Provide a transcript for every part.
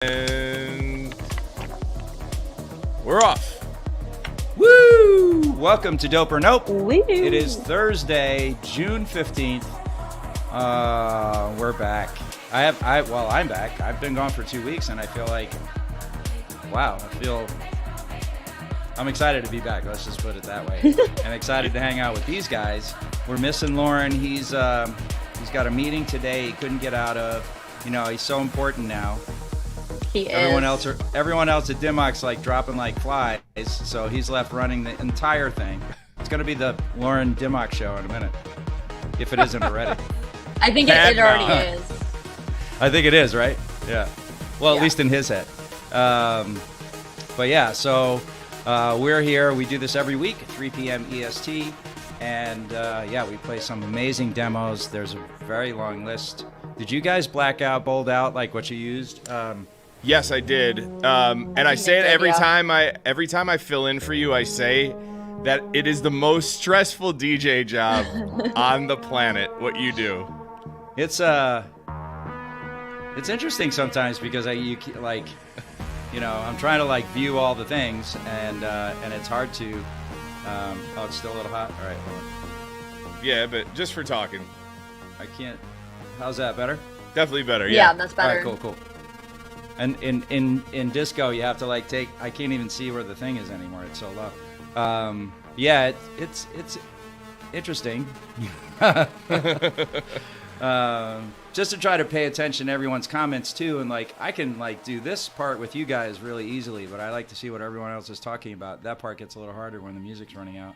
And we're off. Woo! Welcome to Dope or Nope. Woo! It is Thursday, June 15th. We're back. I'm back. I've been gone for 2 weeks, and I feel like, wow, I'm excited to be back. Let's just put it that way. I'm excited to hang out with these guys. We're missing Lauren. He's got a meeting today he couldn't get out of. You know, he's so important now. Everyone else at Dimock's like dropping like flies, so he's left running the entire thing. It's going to be the Lauren Dimock show in a minute, if it isn't already. I think it already is. I think it is, right? Yeah. Well, at least in his head. But yeah, so we're here. We do this every week at 3 p.m. EST. And we play some amazing demos. There's a very long list. Did you guys bold out like what you used? Yes, I did. And I say it every time I fill in for you, I say that it is the most stressful DJ job on the planet, what you do. It's interesting sometimes because I'm trying to like view all the things and it's hard to it's still a little hot. All right, hold on. Yeah, but just for talking. I can't. How's that better? Definitely better. Yeah, that's better. All right, cool. And in disco, you have to like take. I can't even see where the thing is anymore. It's so low. It's interesting. Just to try to pay attention to everyone's comments too, and like I can like do this part with you guys really easily, but I like to see what everyone else is talking about. That part gets a little harder when the music's running out.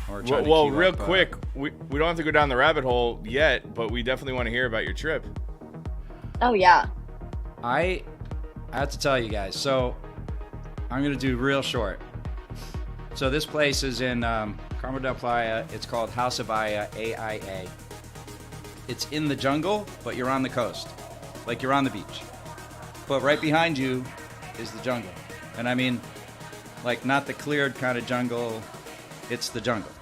Well, real quick, we don't have to go down the rabbit hole yet, but we definitely want to hear about your trip. Oh yeah. I have to tell you guys. So I'm gonna do real short. So this place is in Carmo del Playa. It's called House of Aya, AIA. It's in the jungle, but you're on the coast. Like you're on the beach. But right behind you is the jungle. And I mean, like not the cleared kind of jungle, it's the jungle.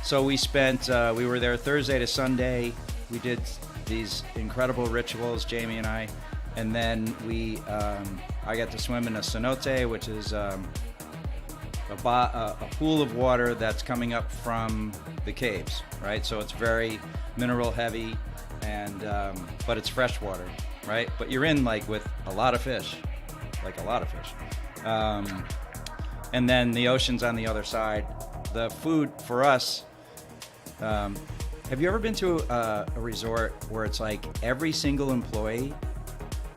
So we were there Thursday to Sunday. We did these incredible rituals, Jamie and I. And then I got to swim in a cenote, which is a pool of water that's coming up from the caves, right? So it's very mineral heavy, and but it's fresh water, right? But you're in like with a lot of fish. And then the ocean's on the other side. The food for us, have you ever been to a resort where it's like every single employee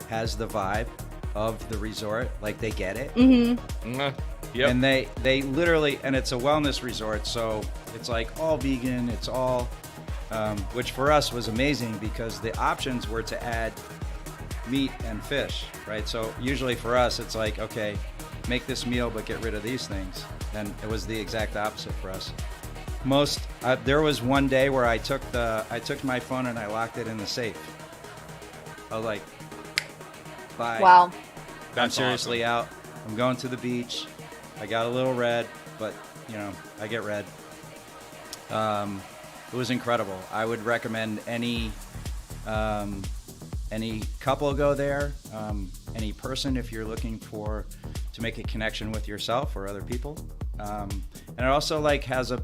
has the vibe of the resort, like they get it? Mm-hmm. Yep. And they literally, and it's a wellness resort, so it's like all vegan, it's all, which for us was amazing because the options were to add meat and fish, right? So usually for us, it's like, okay, make this meal, but get rid of these things. And it was the exact opposite for us. There was one day where I took my phone and I locked it in the safe. I was like, bye. Wow. I'm seriously out. I'm going to the beach. I got a little red, but I get red. It was incredible. I would recommend any couple go there, any person if you're looking to make a connection with yourself or other people. And it also like has a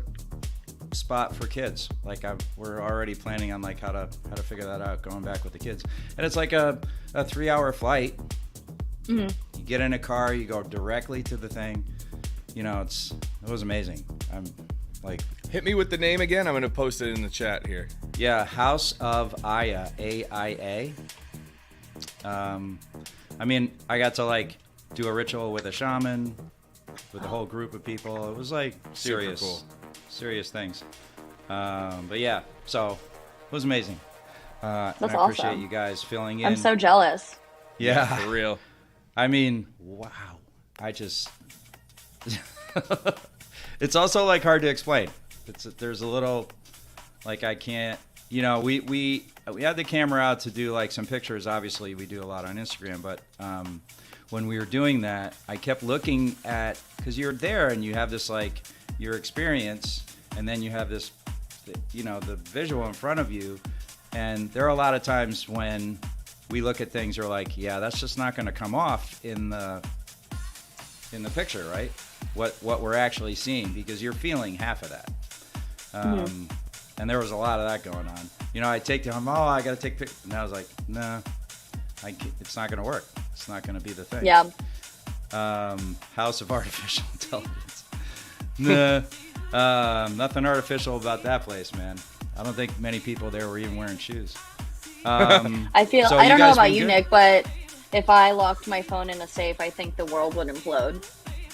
spot for kids. Like we're already planning on like how to figure that out, going back with the kids. And it's like a 3-hour flight. Mm-hmm. You get in a car, you go directly to the thing. It was amazing. I'm like, hit me with the name again. I'm going to post it in the chat here. Yeah, House of Aya, AIA. I got to like do a ritual with a shaman, with a whole group of people. It was like serious things. But yeah, so it was amazing. That's and I appreciate you guys filling in. I'm so jealous. Yeah, for real. Wow. It's also like hard to explain. There's a little like I can't. We had the camera out to do like some pictures. Obviously, we do a lot on Instagram, but when we were doing that, I kept looking at, because you're there and you have this like your experience, and then you have this, the visual in front of you, and there are a lot of times when we look at things, we're like, yeah, that's just not going to come off in the picture, right? What we're actually seeing, because you're feeling half of that. And there was a lot of that going on. You know, I take them, I got to take pictures. And I was like, nah, it's not going to work. It's not going to be the thing. Yeah. House of Artificial Intelligence. Nah, nothing artificial about that place, man. I don't think many people there were even wearing shoes. I feel, so I don't know guys about been you, good? Nick, but if I locked my phone in a safe, I think the world would implode.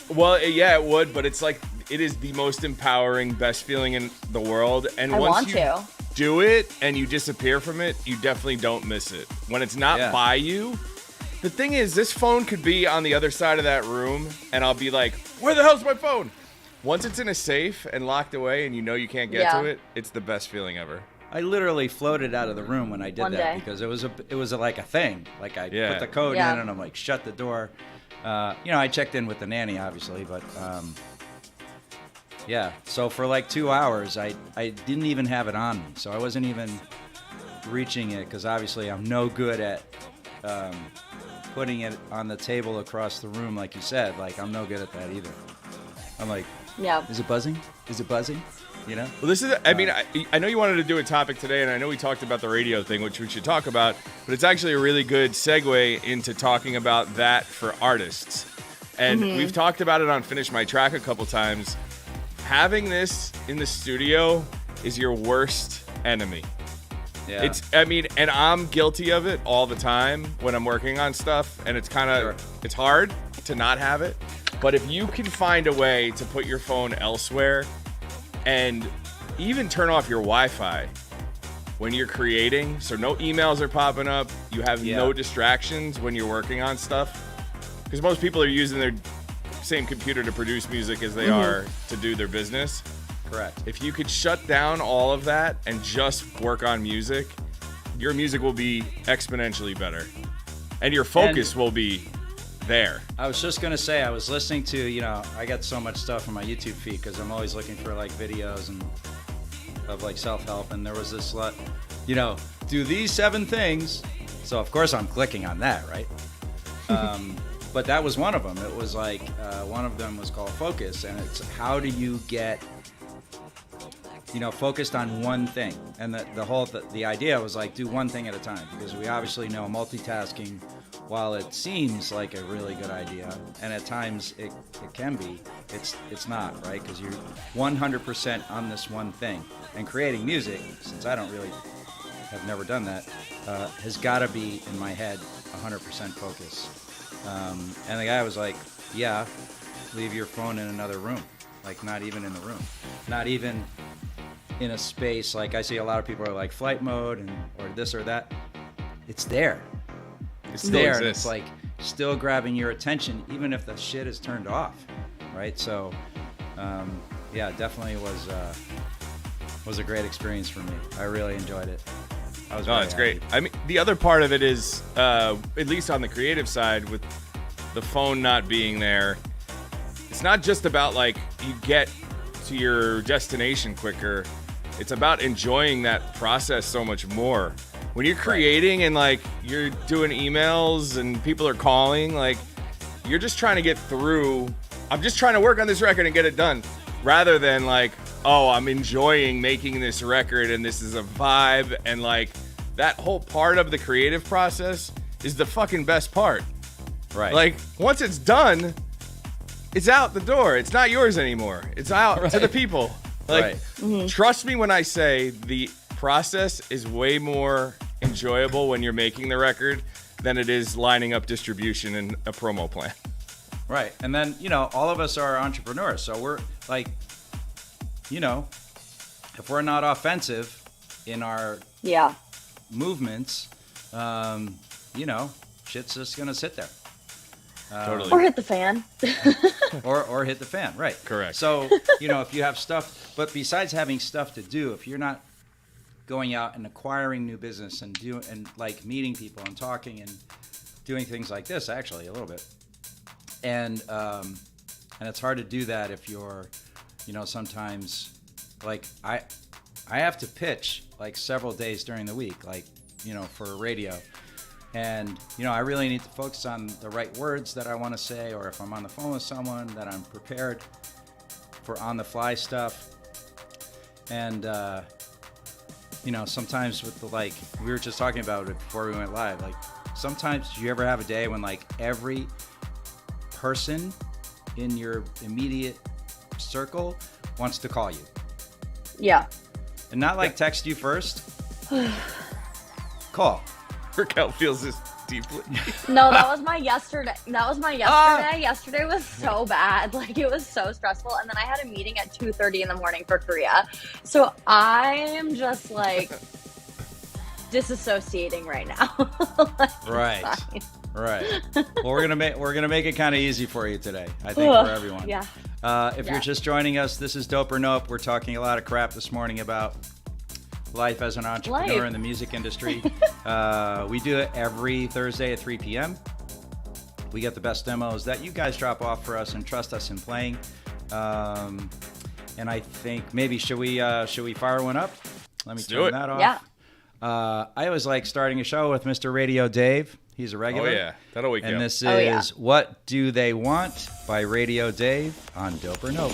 Well, yeah, it would, but it's like it is the most empowering, best feeling in the world. And I once want you to. do it and you disappear from it, you definitely don't miss it. When it's not by you, the thing is, this phone could be on the other side of that room, and I'll be like, where the hell's my phone? Once it's in a safe and locked away and you know you can't get to it, it's the best feeling ever. I literally floated out of the room when I did One that day. because it was like a thing. Like I put the code Yeah. in and I'm like, shut the door. You know, I checked in with the nanny, obviously, but yeah. So for like 2 hours, I didn't even have it on me, so I wasn't even reaching it because obviously I'm no good at putting it on the table across the room, like you said. Like I'm no good at that either. I'm like, Yeah. is it buzzing? Is it buzzing? You know? Well, this is, I mean, I know you wanted to do a topic today, and I know we talked about the radio thing, which we should talk about, but it's actually a really good segue into talking about that for artists. And we've talked about it on Finish My Track a couple times. Having this in the studio is your worst enemy. Yeah. It's, I mean, and I'm guilty of it all the time when I'm working on stuff, and it's kind of, it's hard to not have it. But if you can find a way to put your phone elsewhere and even turn off your Wi-Fi when you're creating, so no emails are popping up, you have no distractions when you're working on stuff, because most people are using their same computer to produce music as they are to do their business. Correct. If you could shut down all of that and just work on music, your music will be exponentially better, and your focus will be there. I was just gonna say, I was listening to, you know, I got so much stuff on my YouTube feed because I'm always looking for like videos and of like self-help, and there was this, you know, do these 7 things. So of course I'm clicking on that, right? But that was one of them. It was like one of them was called focus, and it's how do you get, you know, focused on one thing. And the idea was like, do one thing at a time, because we obviously know multitasking, while it seems like a really good idea, and at times it can be, it's not, right? Because you're 100% on this one thing. And creating music, since I have never done that, has got to be in my head 100% focus. And the guy was like, yeah, leave your phone in another room. Like not even in the room. Not even in a space, like I see a lot of people are like flight mode or this or that. It's there. It's there, and it's like still grabbing your attention, even if the shit is turned off, right? So, yeah, definitely was a great experience for me. I really enjoyed it. I was it's great. I mean, the other part of it is, at least on the creative side, with the phone not being there, it's not just about like you get to your destination quicker. It's about enjoying that process so much more. When you're creating and like you're doing emails and people are calling, like you're just trying to get through. I'm just trying to work on this record and get it done, rather than like, oh, I'm enjoying making this record and this is a vibe, and like that whole part of the creative process is the fucking best part. Right. Like once it's done, it's out the door. It's not yours anymore. It's out to the people. Like, trust me when I say the process is way more enjoyable when you're making the record than it is lining up distribution and a promo plan. Right. And then, you know, all of us are entrepreneurs. So we're like, you know, if we're not offensive in our movements, you know, shit's just going to sit there. Totally. Or hit the fan. or hit the fan. Right. Correct. So, you know, if you have stuff, but besides having stuff to do, if you're not going out and acquiring new business and like meeting people and talking and doing things like this, actually a little bit, and it's hard to do that if you're, you know, sometimes like I have to pitch like several days during the week, like, you know, for radio, And, I really need to focus on the right words that I want to say, or if I'm on the phone with someone, that I'm prepared for on-the-fly stuff. And, sometimes with we were just talking about it before we went live, sometimes do you ever have a day when, every person in your immediate circle wants to call you? Yeah. And not text you first. Call. Raquel feels this deeply. No, that was my yesterday. Yesterday was so bad. It was so stressful. And then I had a meeting at 2:30 in the morning for Korea. So I am just disassociating right now. Right. Right. Well, we're gonna make it kind of easy for you today, I think, for everyone. Yeah. If you're just joining us, this is Dope or Nope. We're talking a lot of crap this morning about life as an entrepreneur in the music industry. We do it every Thursday at 3 p.m. We get the best demos that you guys drop off for us and trust us in playing. And I think maybe should we fire one up? Let me turn that off. Yeah. I always like starting a show with Mr. Radio Dave. He's a regular. Oh yeah, that'll wake you up. And this is What Do They Want by Radio Dave on Dope or Nope.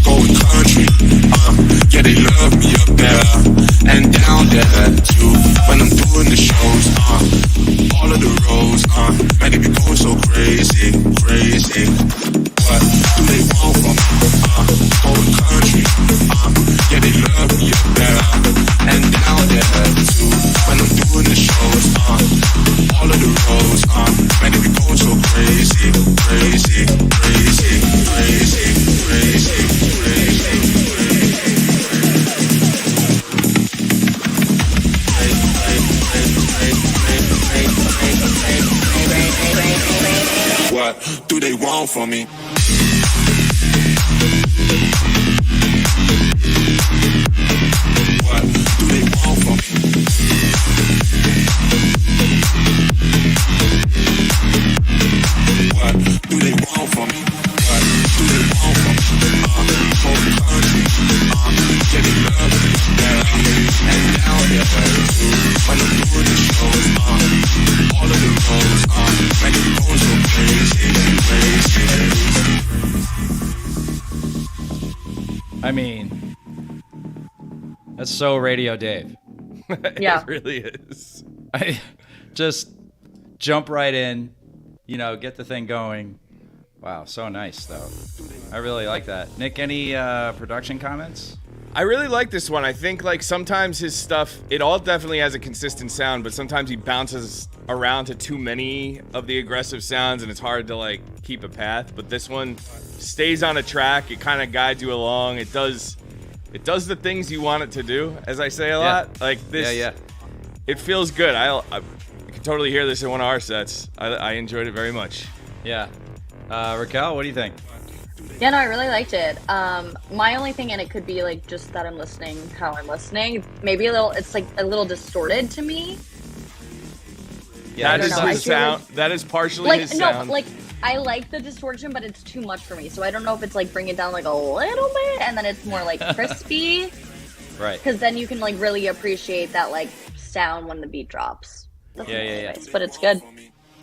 Going country, yeah, they love me up there and down there too. When I'm doing the shows, all of the roads, man, they be going so crazy, crazy. What do they want from me? Going country, yeah, they love me up there and down there too. When I'm doing the shows, all of the roads, man, they be going so crazy, crazy, crazy, crazy, crazy, crazy, crazy. What do they want from me? What do they want from me? What do they want from me? What do they want from me? Whole country, yeah, they love me and down there too. When I'm doing the shows, all of the roads, make it go so crazy, crazy. I mean, that's so Radio Dave. Yeah. It really is. I just jump right in, get the thing going. Wow, so nice, though. I really like that. Nick, any production comments? I really like this one. I think sometimes his stuff, it all definitely has a consistent sound, but sometimes he bounces around to too many of the aggressive sounds and it's hard to keep a path. But this one stays on a track. It kind of guides you along. It does the things you want it to do, as I say a lot. This. Yeah. It feels good. I can totally hear this in one of our sets. I enjoyed it very much. Yeah. Raquel, what do you think? Yeah, no, I really liked it. My only thing, and it could be just that I'm listening how I'm listening. Maybe it's a little distorted to me. Yeah, that is his sound. That is partially his sound. I like the distortion, but it's too much for me. So I don't know if it's bring it down a little bit, and then it's more crispy. Right. Because then you can really appreciate that sound when the beat drops. That's nice, but it's good.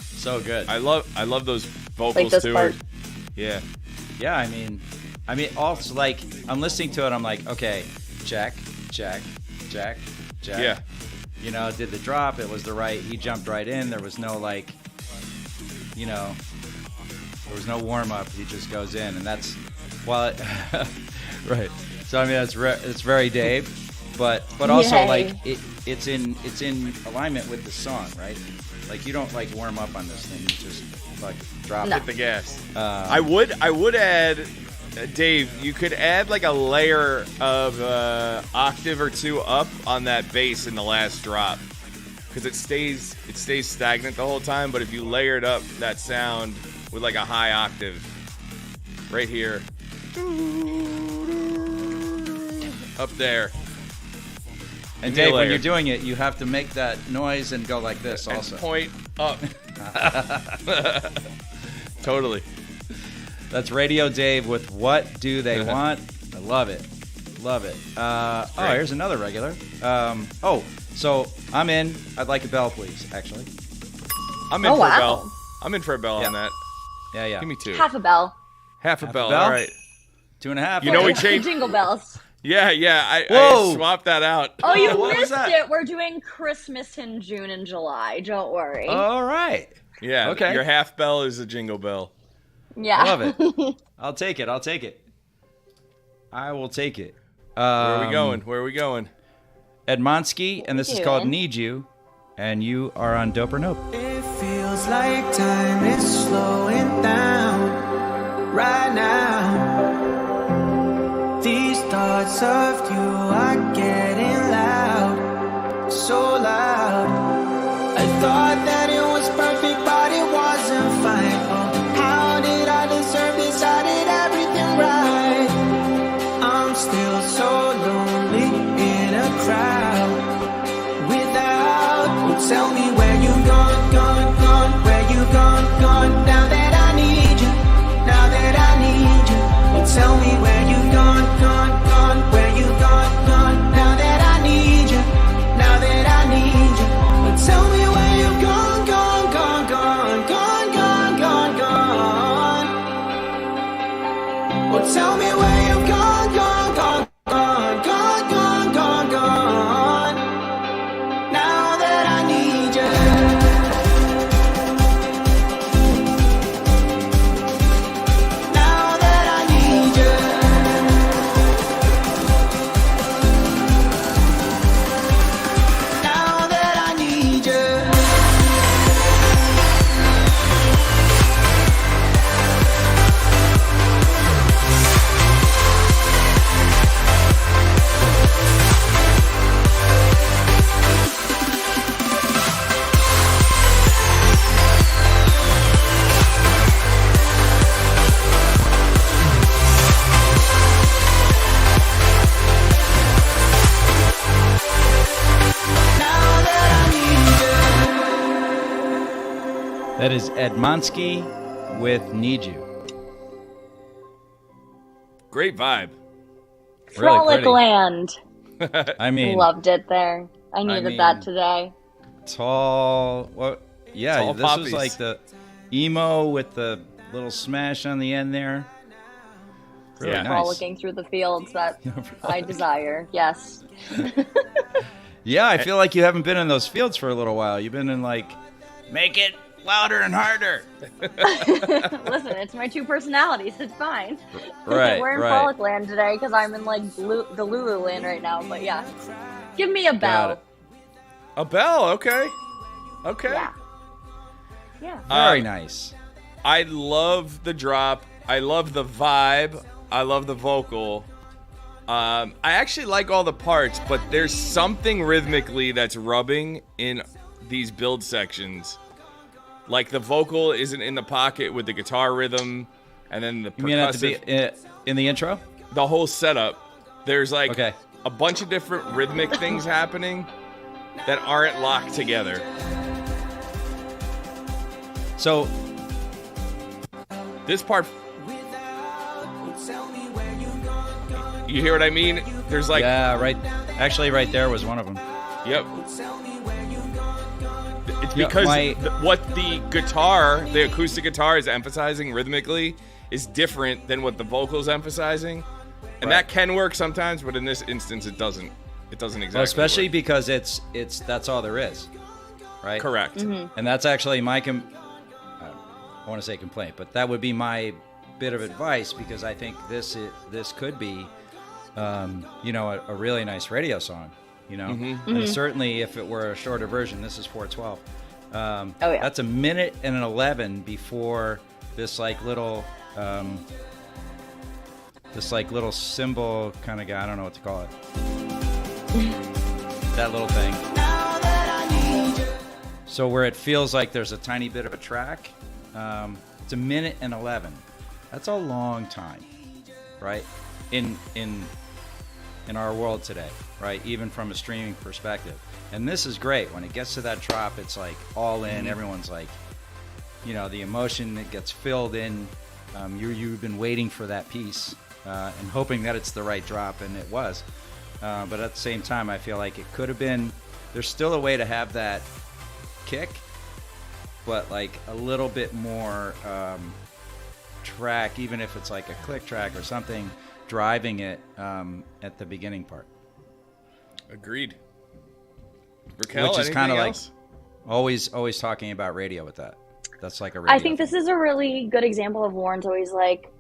So good. I love those vocals this too. part. Yeah. Yeah, I mean, also I'm listening to it. I'm like, okay, check. Yeah. Did the drop? It was he jumped right in. There was no there was no warm up. He just goes in, and that's right. So it's very Dave, but also it's in alignment with the song, right? You don't warm up on this thing. You just drop Hit the gas. I would add, Dave, you could add a layer of octave or two up on that bass in the last drop, because it stays stagnant the whole time. But if you layered up that sound with a high octave right here, up there. And Dave, when you're doing it, you have to make that noise and go like this and also. Point up. Totally. That's Radio Dave with What Do They Want? I love it. Love it. Oh, here's another regular. So I'm in. I'd like a bell, please, actually. I'm in for a bell. I'm in for a bell on that. Yeah. Give me 2. Half a bell. Half a bell. bell? All right. 2.5. You know we changed. Jingle bells. Yeah. Whoa. I swapped that out. Oh, you what was missed that? it. We're doing Christmas in June and July. Don't worry. All right. Yeah. Okay. Your half bell is a jingle bell. Yeah. Love it. I'll take it. I will take it. Where are we going? Edmonsky, and this is called Need You, and you are on Dope or Nope. It feels like time is slowing down right now. These thoughts of you are getting loud, so loud. I thought that it was perfect, but it wasn't fine. Oh, how did I deserve this? I did everything right. I'm still so lonely in a crowd without you. Tell me where you gone, where you gone, now that I need you, well, tell me where you gone, where you gone, now that I need you, well, tell me where you gone, well, tell me where you gone, now that I need you. Now that I need you. Now that I need you. Now that I need you. That is Edmonsky with Need You. Great vibe. Frolic pretty. Land. I mean, Loved it there. I needed that mean- today. tall. What? Yeah, Tall this poppies. was like the emo with the little smash on the end there. Really Yeah. nice. Frolicking through the fields that I desire. Yes. Yeah, I feel like you haven't been in those fields for a little while. You've been in like, make it louder and harder. Listen, it's my 2 personalities. It's fine. Right, We're in right. Frolic Land today because I'm in like the Lulu Land right now. But yeah, give me a Got bell. it. A bell. Okay. Yeah. Yeah. Very nice. I love the drop. I love the vibe. I love the vocal. I actually like all the parts, but there's something rhythmically that's rubbing in these build sections. Like the vocal isn't in the pocket with the guitar rhythm, and then the You mean it to be percussive, in the intro? the whole setup. There's like Okay. a bunch of different rhythmic things happening that aren't locked together. So This part, you hear what I mean? There's like, yeah, right. Actually, right there was one of them. yep. It's Yeah, because my- what the guitar, the acoustic guitar is emphasizing rhythmically is different than what the vocal's emphasizing. And Right. that can work sometimes, but in this instance it doesn't. It doesn't exactly Well, especially work. because it's that's all there is, right? Correct. And that's actually my I want to say complaint, but that would be my bit of advice because I think this could be, you know, a really nice radio song, you know. And certainly if it were a shorter version, this is 4:12. Oh, yeah. That's a minute and an 11 before this like little symbol kind of guy. I don't know what to call it. That little thing. So where it feels like there's a tiny bit of a track, it's a minute and 11. That's a long time, right? In in our world today, right? Even from a streaming perspective. And this is great. When it gets to that drop, it's like all in. Everyone's like, you know, the emotion that gets filled in. You've been waiting for that piece and hoping that it's the right drop, and it was. But at the same time, I feel like it could have been. There's still a way to have that kick, but like a little bit more track, even if it's like a click track or something, driving it at the beginning part. Agreed. Raquel, which is kind of like else? always talking about radio with that. That's like a radio I think this is a really good example of Warren's always like,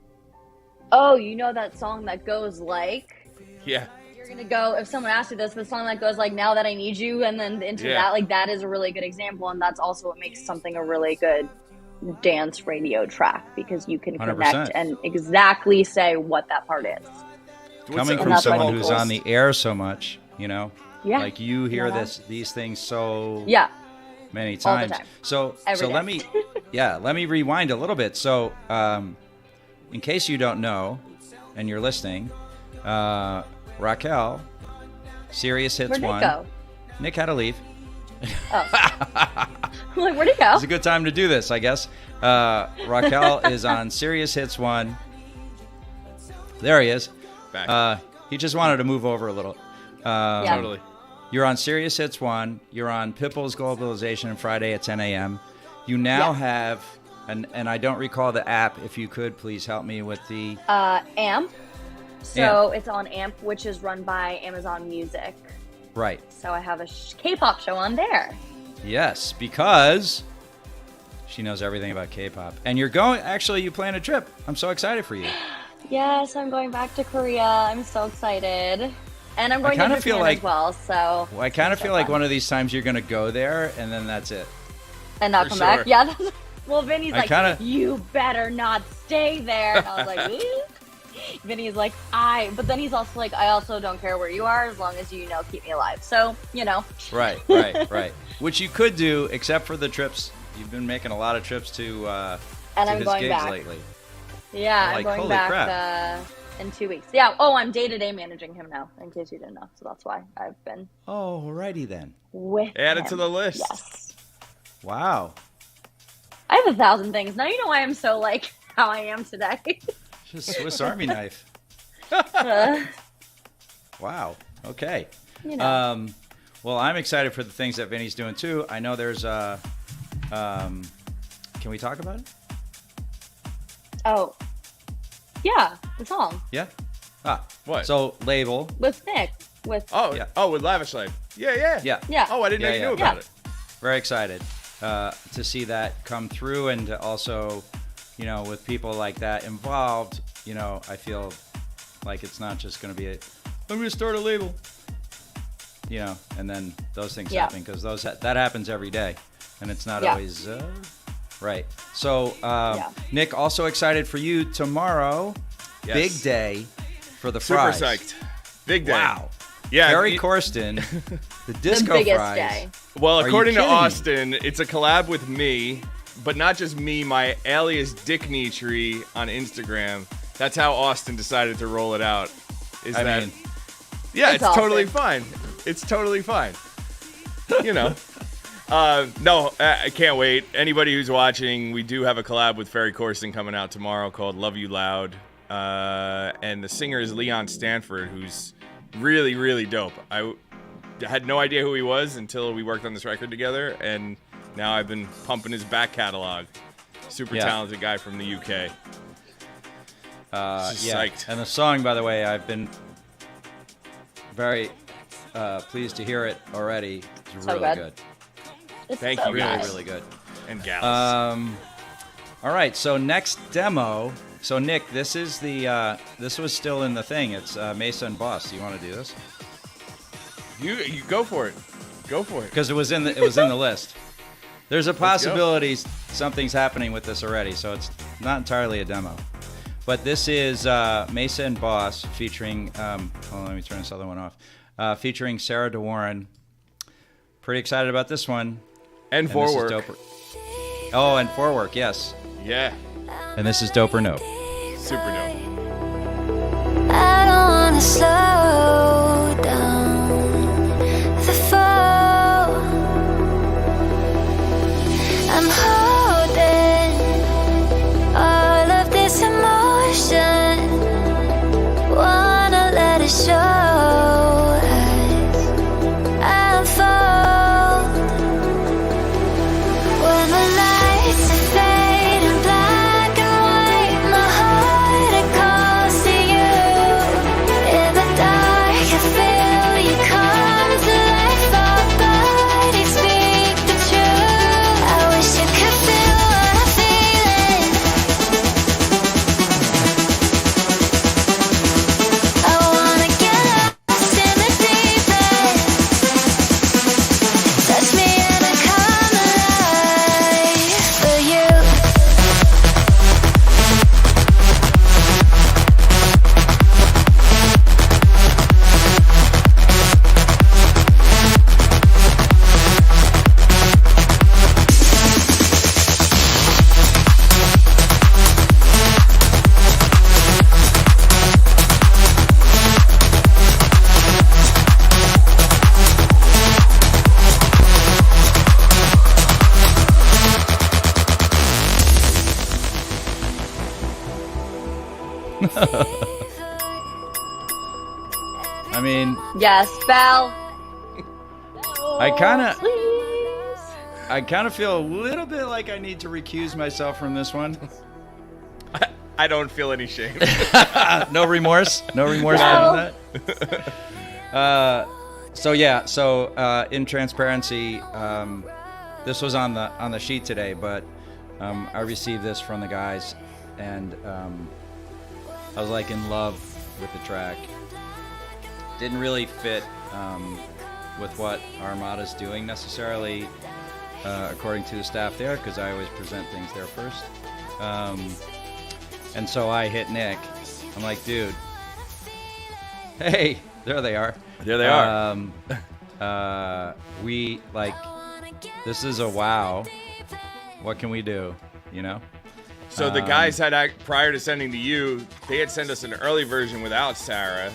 oh, you know that song that goes like? Yeah. You're going to go, if someone asks you this, the song that goes like, Now That I Need You, and then into Yeah. that, like that is a really good example. And that's also what makes something a really good dance radio track, because you can 100%. connect and exactly say what that part is. Coming the- from that's why someone who's vocals- on the air so much, you know, Yeah. like you hear Yeah. these things so Yeah. many All the times. time. So Every day. let me rewind a little bit. So in case you don't know and you're listening, Raquel, Sirius Hits Where'd Nick 1. go? Nick had to leave. I'm like, where'd he go? It's a good time to do this, I guess. Raquel is on Sirius Hits 1. There he is. Back. He just wanted to move over a little. Yeah. Totally. You're on Sirius Hits 1. You're on Pitbull's Globalization Friday at 10 a.m. You now have, and I don't recall the app. If you could, please help me with the... AMP. So it's on AMP, which is run by Amazon Music. Right. So I have a K-pop show on there. Yes, because she knows everything about K-pop. And you're going... Actually, you plan a trip. I'm so excited for you. Yes, I'm going back to Korea. I'm so excited. And I'm going to kinda Japan feel like- as well, so... Well, I kind of so feel like fun. one of these times you're going to go there, and then that's it. And not For come sure. back. Yeah. Well, Vinny's I like, kinda- you better not stay there. And I was like, "Eh?" Vinny's like, But then he's also like, I also don't care where you are as long as you, keep me alive. So, Right. Which you could do, except for the trips. You've been making a lot of trips to And to I'm his going gigs back. lately. Yeah, I'm like, I'm going holy back crap. in 2 weeks. Yeah. Oh, I'm day-to-day managing him now, in case you didn't know. So that's why I've been Oh, righty then. with Add him. it to the list. Yes. Wow. I have 1,000 things. Now you know why I'm so, like, how I am today. Just Swiss Army knife. Wow. Okay. Well, I'm excited for the things that Vinny's doing too. I know there's can we talk about it? Oh. Yeah, the song. Yeah. What? So label. With Nick. With Oh, Yeah. oh, with Lavish Life. Yeah. Yeah. Yeah. Oh, I didn't know Yeah, you yeah. knew about Yeah. it. Very excited to see that come through, and to also, with people like that involved, I feel like it's not just going to be I'm going to start a label, and then those things Yeah. happen, because that happens every day, and it's not Yeah. always right. So, Yeah. Nick, also excited for you tomorrow. Yes. Big day for the Super fries. psyched. Big day. Wow. Yeah. Harry you- Corsten, the the disco biggest fries. day. Well, Are you according to kidding me? Austin, it's a collab with me, but not just me, my alias Dick Tree on Instagram. That's how Austin decided to roll it out. I Yeah, It's it's totally Austin. fine. It's totally fine. No, I can't wait. Anybody who's watching, we do have a collab with Ferry Corsten coming out tomorrow called Love You Loud. And the singer is Leon Stanford, who's really, really dope. I had no idea who he was until we worked on this record together, and now I've been pumping his back catalog. Super Yeah. talented guy from the UK. Just psyched. And the song, by the way, I've been very pleased to hear it already. It's So really good. good. It's Thank so you. Really, good. really good. And gals. All right, so next demo. So Nick, this is the this was still in the thing. It's Mesa and Boss. Do you want to do this? You go for it. Go for it. Because it was in the list. There's a go. possibility something's happening with this already, so it's not entirely a demo. But this is Mesa and Boss featuring. Hold on, let me turn this other one off. Featuring Sarah DeWarren. Pretty excited about this one. And And this is forward. Dope. Oh, and Forework, yes. Yeah. And this is Dope or No. Super dope. I don't wanna slow slow down the fall. I'm holding all of this emotion, wanna let it show as I unfold. When the lights fade in black and white, my heart it calls to you. In the dark I feel you come to life. Our bodies speak the truth. I wish you could feel what I'm feeling. I wanna get lost in the deep end. Touch me and I come alive for you. I mean, Yes, Belle. I kinda- Please. I kind of feel a little bit like I need to recuse myself from this one. I don't feel any shame. No remorse. No remorse No. for that. So in transparency, this was on the sheet today, but I received this from the guys, and I was like in love with the track. Didn't really fit with what Armada's doing necessarily, according to the staff there, because I always present things there first. And so I hit Nick. I'm like, dude, hey, there they are. There they are. We like, this is a wow. What can we do? You know? So the guys had, prior to sending to you, they had sent us an early version without Sarah,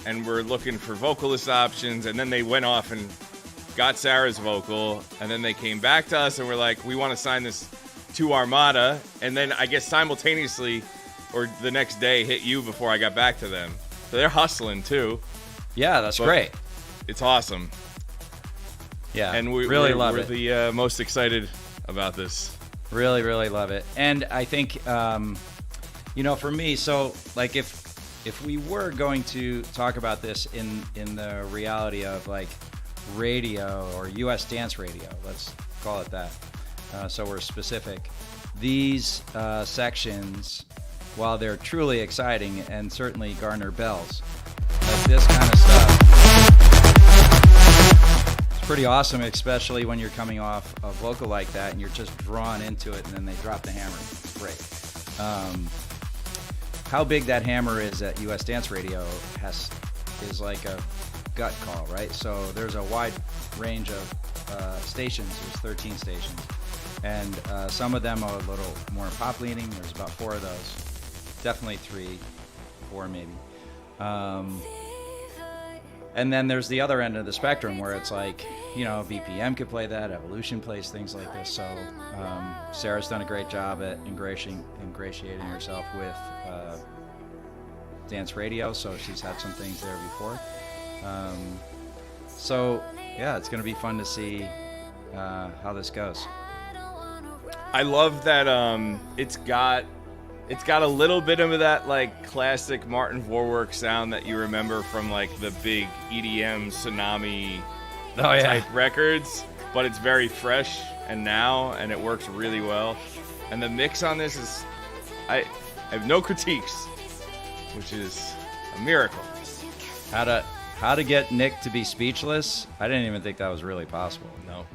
and we're looking for vocalist options, and then they went off and got Sarah's vocal, and then they came back to us and were like, we want to sign this to Armada, and then I guess simultaneously, or the next day, hit you before I got back to them. So they're hustling too. Yeah, that's But great. It's awesome. Yeah, And we really we're, love we're it. the most excited about this. Really, really love it. And I think, for me, so like if we were going to talk about this in the reality of like radio or U.S. dance radio, let's call it that, so we're specific, these sections, while they're truly exciting and certainly garner bells, like this kind of stuff, it's pretty awesome, especially when you're coming off a vocal like that and you're just drawn into it, and then they drop the hammer. It's great. How big that hammer is at U.S. Dance Radio is like a gut call, right? So there's a wide range of stations. There's 13 stations, and some of them are a little more pop leaning. There's about 4 of those, definitely 3, 4 maybe. And then there's the other end of the spectrum where it's like, BPM could play that, Evolution plays things like this. So Sarah's done a great job at ingratiating herself with dance radio, so she's had some things there before. So yeah, it's going to be fun to see how this goes. I love that it's got a little bit of that like classic Martin Vorwerk sound that you remember from like the big EDM tsunami type records, but it's very fresh and it works really well. And the mix on this is, I have no critiques, which is a miracle. How to get Nick to be speechless? I didn't even think that was really possible. No.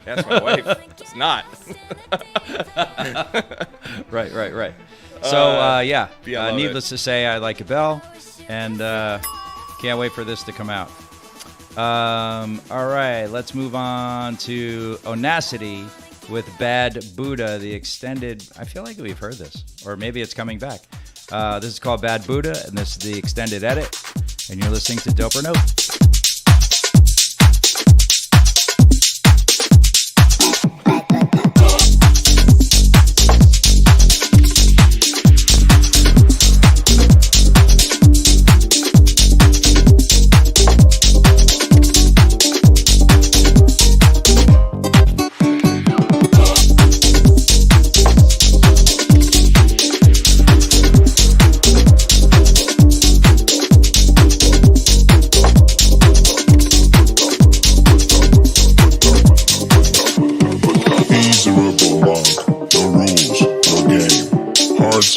That's my wife. It's not. Right. So, yeah, needless to say, I like Abel, and can't wait for this to come out. All right, let's move on to Onacity with Bad Buddha, the extended. I feel like we've heard this, or maybe it's coming back. This is called Bad Buddha, and this is the extended edit. And you're listening to Dope or Nope.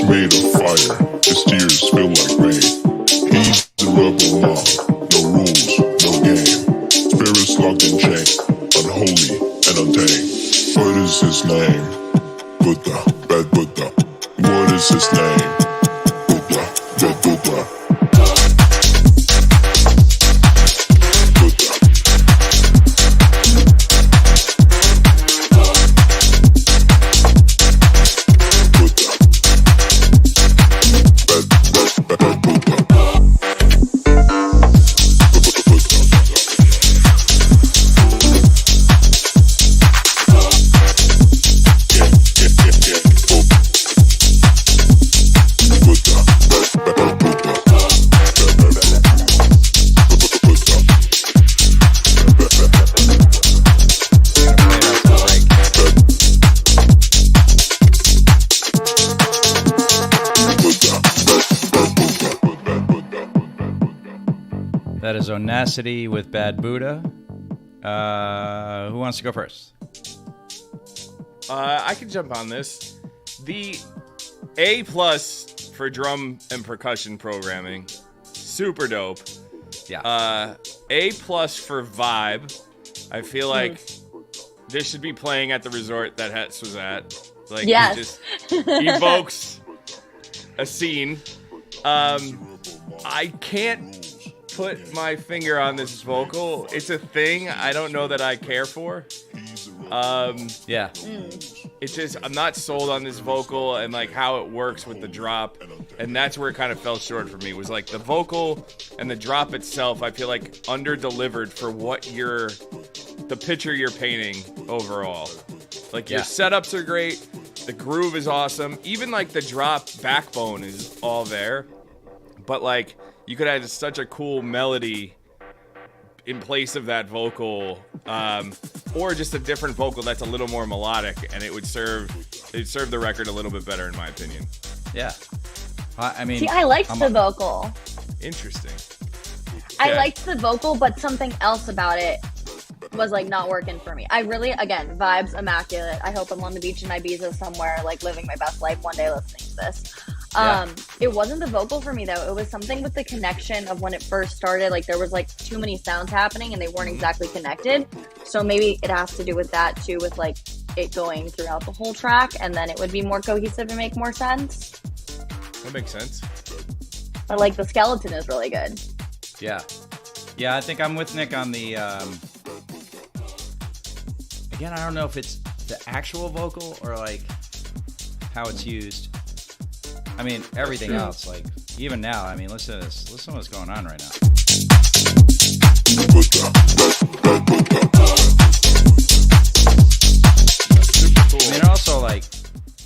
Made of fire, his tears feel like rain. He's the rebel monk, no rules, no game. Spirits locked in chain, unholy and untamed. What is his name? Buddha, bad Buddha. What is his name? Buddha, bad Buddha. That is Onacity with Bad Buddha. Who wants to go first? I can jump on this. The A+ for drum and percussion programming, super dope. Yeah. A+ for vibe. I feel like this should be playing at the resort that Hets was at. Like, Yes. it just evokes a scene. I can't put my finger on this vocal. It's a thing I don't know that I care for. Yeah. It's just, I'm not sold on this vocal and like how it works with the drop, and that's where it kind of fell short for me. Was like the vocal and the drop itself, I feel like under delivered for what the picture you're painting overall. Like your setups are great, the groove is awesome, even like the drop backbone is all there, but like you could have such a cool melody in place of that vocal, or just a different vocal that's a little more melodic, and it'd serve the record a little bit better, in my opinion. Yeah. I mean, See, I liked the vocal. Interesting. I Yeah. liked the vocal, but something else about it was like not working for me. I really, again, vibes immaculate. I hope I'm on the beach in Ibiza somewhere, like living my best life one day listening to this. It wasn't the vocal for me though. It was something with the connection of when it first started. Like there was like too many sounds happening and they weren't exactly connected. So maybe it has to do with that too, with like it going throughout the whole track, and then it would be more cohesive and make more sense. That makes sense. But like the skeleton is really good. yeah. Yeah, I think I'm with Nick on the, again, I don't know if it's the actual vocal or like how it's used. I mean, everything else, like even now, I mean, listen to this. Listen to what's going on right now. I mean, also like,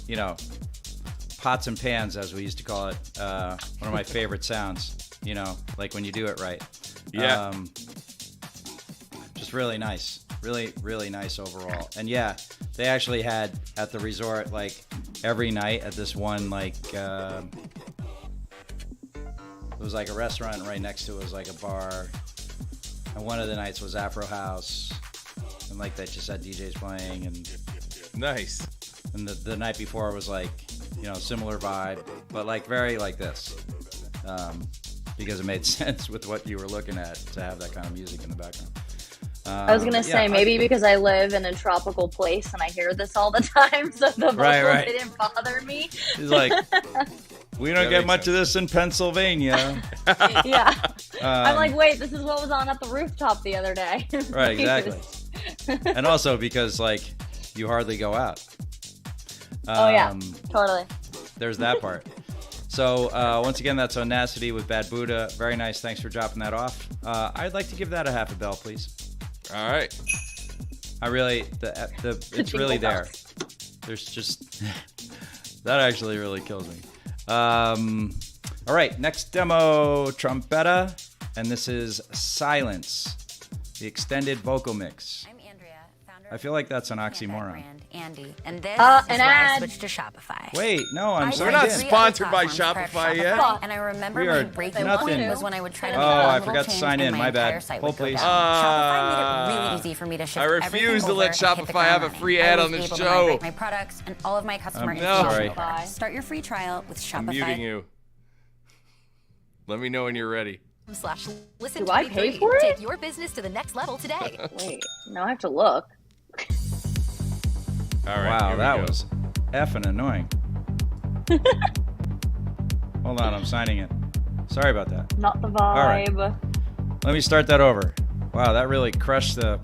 you know, pots and pans, as we used to call it. One of my favorite sounds, you know, like when you do it right. Yeah. Just really nice. Really, really nice overall. And yeah, they actually had at the resort, like every night at this one, like, it was like a restaurant, and right next to it was like a bar. And one of the nights was Afro House. And like they just had DJs playing. And Nice. the night before was like, you know, similar vibe, but like very like this. Because it made sense with what you were looking at to have that kind of music in the background. I was gonna say maybe because I live in a tropical place and I hear this all the time, so the vocals Right. didn't bother me. He's like, we don't That get makes much sense. of this in Pennsylvania. Yeah, I'm like, wait, this is what was on at the rooftop the other day. Right, exactly. And also because like you hardly go out. Oh yeah, totally. There's that part. So once again, that's Onacity with Bad Buddha. Very nice. Thanks for dropping that off. I'd like to give that a half a bell, please. All right. I really, it's really there. There's just that actually really kills me. All right, next demo, Trompetta, and this is Silence, the extended vocal mix. I'm Andrea, founder I feel like that's an oxymoron. brand Andy, and this an is where I ad. switched to Shopify. Wait, no, I'm I sorry. We're not tried 3 sponsored other by platforms prior to Shopify yet. Fuck. And I remember We my are breaking nothing. point was when I would try to Oh, make a I little forgot to change sign and in. my My bad. entire site Hold, would go please. down. Shopify made it really easy for me to ship I refuse everything to let over and hit the Shopify ground have a running. free I ad was on this able to show. migrate my products and all of my customer I'm information sorry. over. Start your free trial with I'm muting Shopify. you. Let me know when you're ready. Listen Do I pay 23. for it? Take your business to the next level today. Wait, now I have to look. All right. Wow, here we that go. was effing annoying. Hold on, I'm signing it. Sorry about that. Not the right. vibe. Let me start that over. Wow, that really crushed the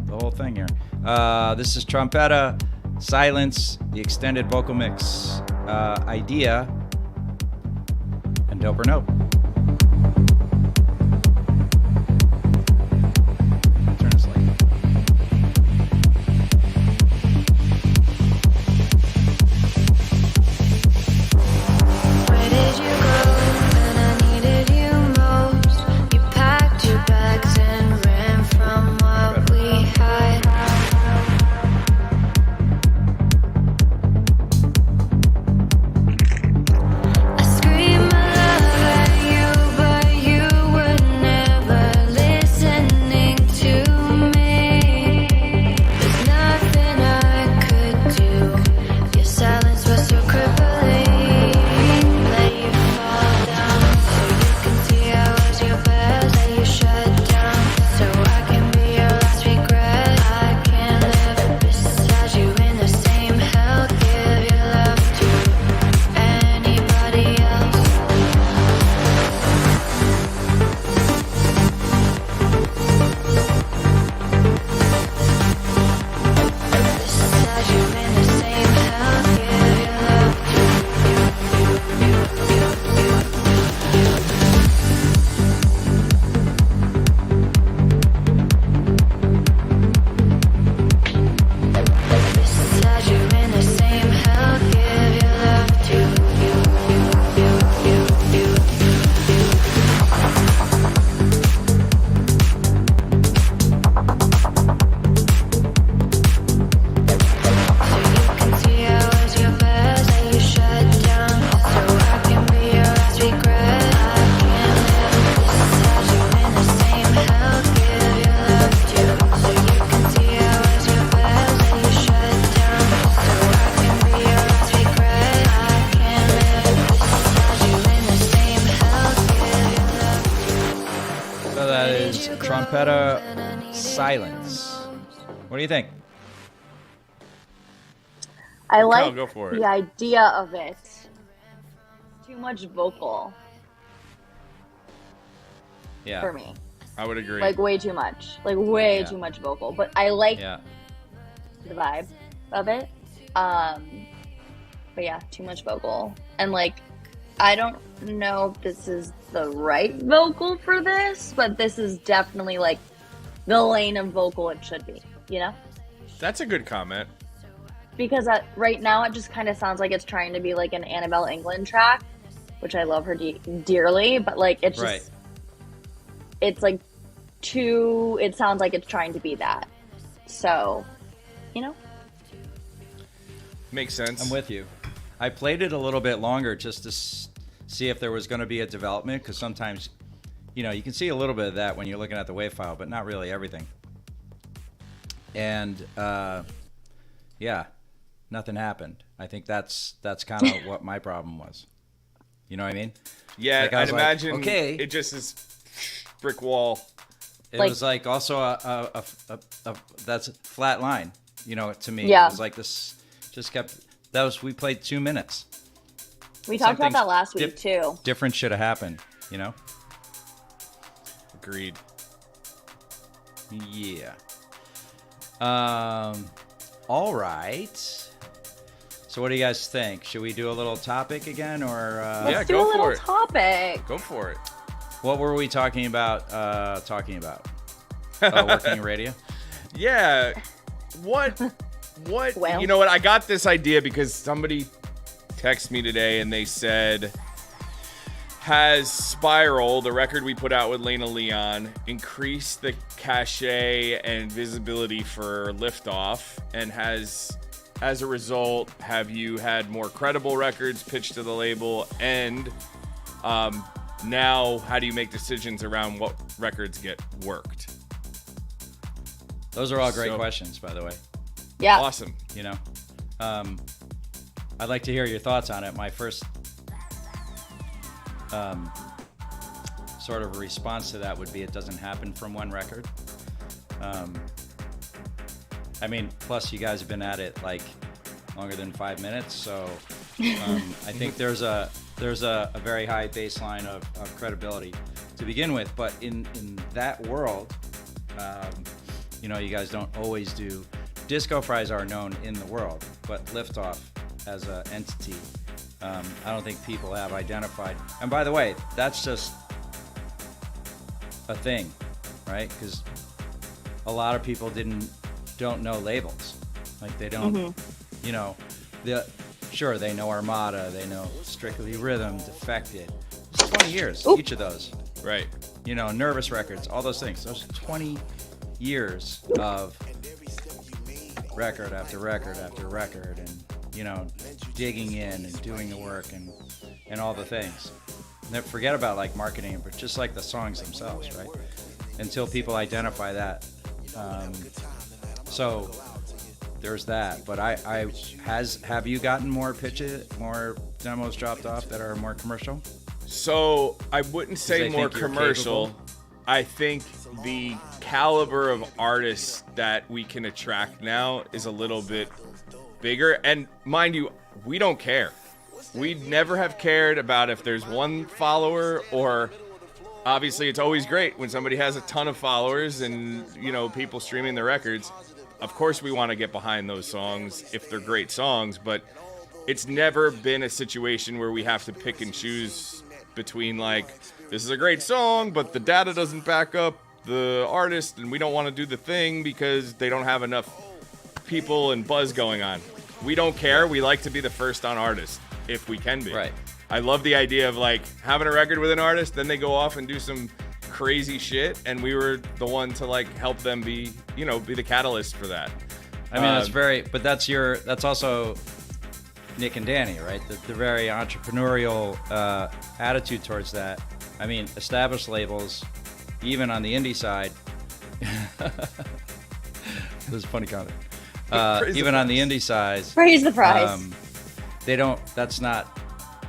whole thing here. This is Trompetta, Silence, the extended vocal mix, Idea, and Dope or Nope. Turn this light. Where did you go when I needed you most? You packed your bags and ran from what we had. I screamed my love at you, but you were never listening to me. There's nothing I could do. Your silence was so crippling. Let you fall down so you can see I was your best. Let you shut down so I can be your last regret. I can't live beside you in the same hell. Give your love to anybody else. Beside you in the same hell. Give your love beside you in the same hell. Give your love to so you can see I was your best. Let you shut down so I can be your last regret. I can't live beside you in the same hell. Give your love to so you can see I was your best. Let you shut down so I can be your last regret. I can't live beside you in the same hell. Give your love. So that is Trompetta, Silence. What do you think? I like go for it. the idea of it. Too much vocal Yeah. for me. I would agree. Like way too much. Like way Yeah. too much vocal. But I like Yeah. the vibe of it. But yeah, too much vocal. And like I don't know if this is the right vocal for this, but this is definitely like the lane of vocal it should be, you know? That's a good comment. Because right now it just kind of sounds like it's trying to be like an Annabelle England track, which I love her dearly, but like it's just, Right. it's like too, it sounds like it's trying to be that. So, you know? Makes sense. I'm with you. I played it a little bit longer just to see if there was going to be a development, because sometimes, you know, you can see a little bit of that when you're looking at the WAV file, but not really everything. And yeah, nothing happened. I think that's kind of what my problem was. You know what I mean? Yeah, Like, I I'd was like, imagine okay. it just is brick wall. It Like- was like also a that's a flat line, you know, to me. Yeah. It was like this just kept, we played 2 minutes. We talked about Something's that last week dip- too. Different should have happened, you know? Agreed. Yeah. All right. So what do you guys think? Should we do a little topic again, or Yeah, Let's do go a little for it. topic. Go for it. what were we talking about? Working radio. Yeah. What? Well. You know what? I got this idea because somebody texted me today and they said, has Spiral, the record we put out with Lena Leon, increased the cachet and visibility for Liftoff? And has, as a result, have you had more credible records pitched to the label? And now, how do you make decisions around what records get worked? Those are all great So- questions, by the way. Yeah. Awesome. You know, I'd like to hear your thoughts on it. My first sort of response to that would be it doesn't happen from one record. I mean, plus you guys have been at it like longer than 5 minutes, so I think there's a very high baseline of credibility to begin with. But in that world, you know, you guys don't always do. Disco Fries are known in the world, but Liftoff as an entity, I don't think people have identified. And by the way, that's just a thing, right? Because a lot of people don't know labels. Like they don't, you know, sure, they know Armada, they know Strictly Rhythm, Defected. It's 20 years, each of those. Right. You know, Nervous Records, all those things. Those 20 years of record after record after record, and you know, digging in and doing the work and all the things. And then forget about like marketing, but just like the songs themselves, right? Until people identify that. So there's that. But have you gotten more demos dropped off that are more commercial? So I wouldn't say they more think you're commercial. capable? I think the caliber of artists that we can attract now is a little bit bigger. And mind you, we don't care. We never have cared about if there's one follower, or obviously it's always great when somebody has a ton of followers and, you know, people streaming their records. Of course we want to get behind those songs if they're great songs, but it's never been a situation where we have to pick and choose between like, this is a great song, but the data doesn't back up the artist, and we don't want to do the thing because they don't have enough people and buzz going on. We don't care. We like to be the first on artist if we can be. Right. I love the idea of like having a record with an artist, then they go off and do some crazy shit, and we were the one to like help them be the catalyst for that. I mean, that's also Nick and Danny, right? The very entrepreneurial attitude towards that. I mean, established labels, even on the indie side, this is a funny comment. Even on the indie side, Praise the prize. that's not,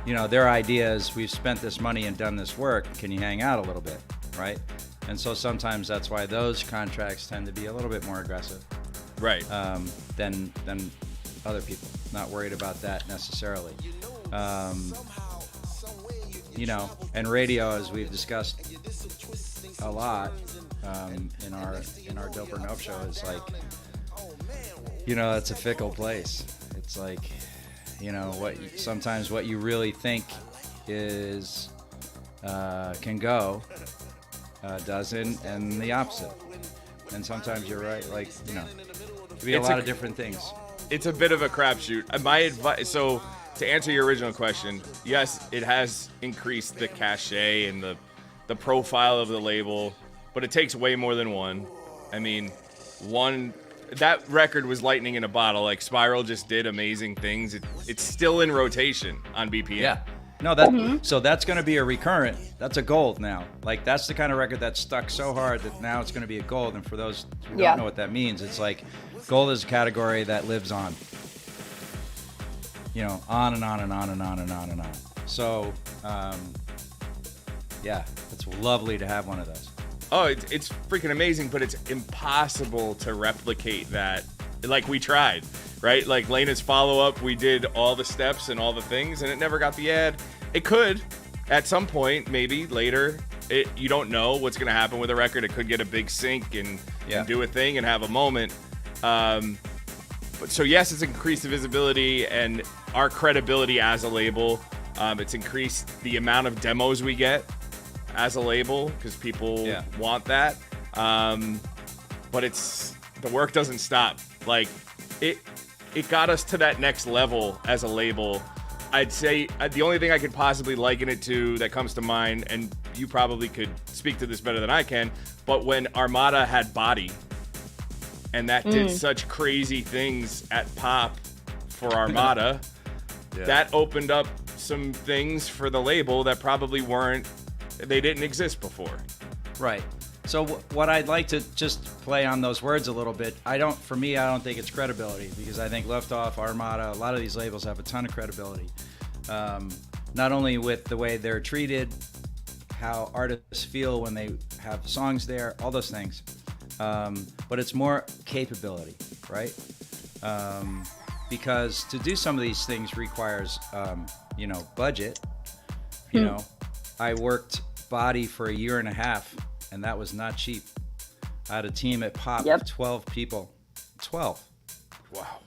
you know, their idea is we've spent this money and done this work. Can you hang out a little bit, right? And so sometimes that's why those contracts tend to be a little bit more aggressive, Right. than other people. Not worried about that necessarily. You know, and radio, as we've discussed a lot in our Doper Nope show, is like, you know, it's a fickle place. It's like, you know, sometimes what you really think is can go doesn't, and the opposite. And sometimes you're right. Like, you know, it could be a lot of different things. It's a bit of a crapshoot. My advice, so to answer your original question, yes, it has increased the cachet and the profile of the label, but it takes way more than one. I mean, that record was lightning in a bottle. Like Spiral just did amazing things. It's still in rotation on BPM. Yeah. No, so that's going to be a recurrent. That's a gold now. Like, that's the kind of record that's stuck so hard that now it's going to be a gold. And for those who don't know what that means, it's like gold is a category that lives on. You know, on and on and on and on and on and on. So, yeah, it's lovely to have one of those. Oh, it's freaking amazing, but it's impossible to replicate that. Like, we tried, right? Like Lena's follow-up, we did all the steps and all the things, and it never got the ad. It could, at some point, maybe later. You don't know what's going to happen with a record. It could get a big sync and do a thing and have a moment. but so yes, it's increased the visibility and our credibility as a label. It's increased the amount of demos we get as a label because people want that. But the work doesn't stop. Like it got us to that next level as a label. I'd say the only thing I could possibly liken it to that comes to mind, and you probably could speak to this better than I can, but when Armada had Body, and that did such crazy things at Pop for Armada, that opened up some things for the label that probably they didn't exist before. Right. So what I'd like to just play on those words a little bit. I don't think it's credibility, because I think Liftoff, Armada, a lot of these labels have a ton of credibility. Not only with the way they're treated, how artists feel when they have songs there, all those things. But it's more capability, right? Because to do some of these things requires, budget. You know, I worked Body for a year and a half, and that was not cheap. I had a team at Pop of 12 people. 12. Wow.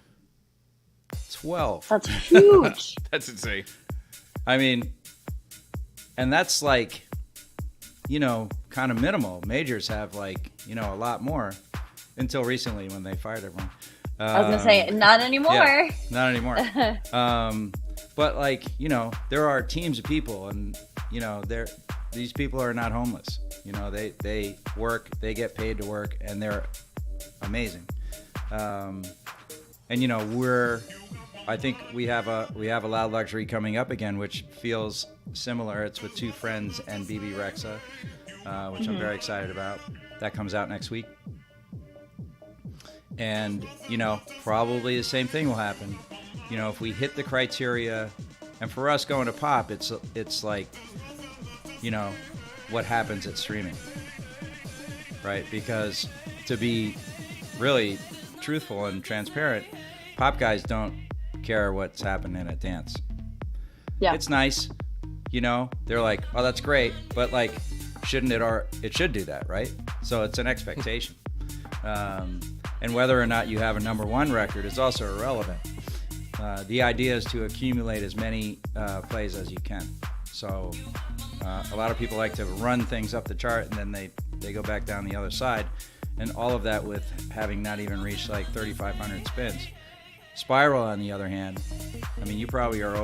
12. That's huge. That's insane. I mean, and that's like, kind of minimal. Majors have a lot more until recently when they fired everyone. I was going to say, not anymore. Yeah, not anymore. But there are teams of people, and, these people are not homeless. They work, they get paid to work, and they're amazing. And I think we have a Loud Luxury coming up again, which feels similar. It's with Two Friends and BB Rexa, which I'm very excited about. That comes out next week. And, probably the same thing will happen. If we hit the criteria, and for us going to Pop, it's like, what happens at streaming, right? Because to be really truthful and transparent, Pop guys don't care what's happening at dance. Yeah, it's nice, they're like, oh, that's great, but shouldn't it should do that, right? So it's an expectation. And whether or not you have a number one record is also irrelevant. The idea is to accumulate as many plays as you can. So a lot of people like to run things up the chart, and then they go back down the other side, and all of that with having not even reached 3,500 spins. Spiral, on the other hand, I mean, you probably are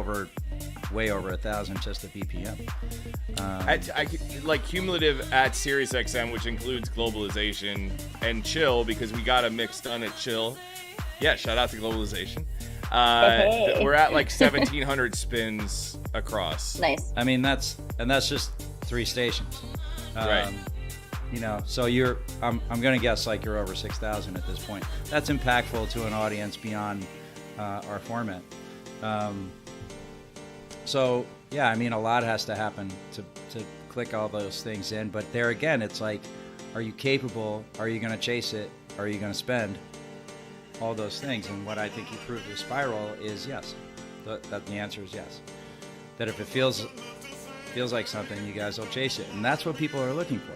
way over 1,000 just at BPM. I cumulative at SiriusXM, which includes Globalization and Chill, because we got a mix done at Chill. Yeah, shout out to Globalization. We're at 1,700 spins across. Nice. I mean, that's just 3 stations. Right. So I'm going to guess you're over 6,000 at this point. That's impactful to an audience beyond our format. So yeah, I mean, a lot has to happen to click all those things in. But there again, it's are you capable? Are you going to chase it? Are you going to spend? All those things. And what I think you proved with Spiral is yes. The answer is yes. That if it feels like something, you guys will chase it. And that's what people are looking for.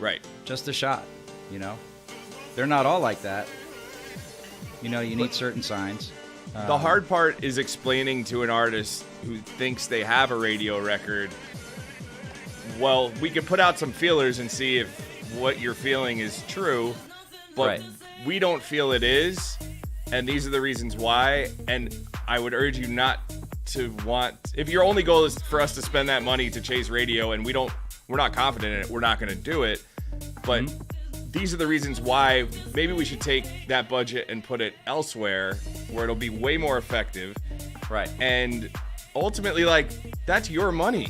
Right. Just a shot, They're not all like that. You need certain signs. The hard part is explaining to an artist who thinks they have a radio record, well, we could put out some feelers and see if what you're feeling is true, but we don't feel it is, and these are the reasons why. And I would urge you not to if your only goal is for us to spend that money to chase radio, and we're not confident in it, we're not going to do it. But these are the reasons why maybe we should take that budget and put it elsewhere where it'll be way more effective. Right. And ultimately, that's your money.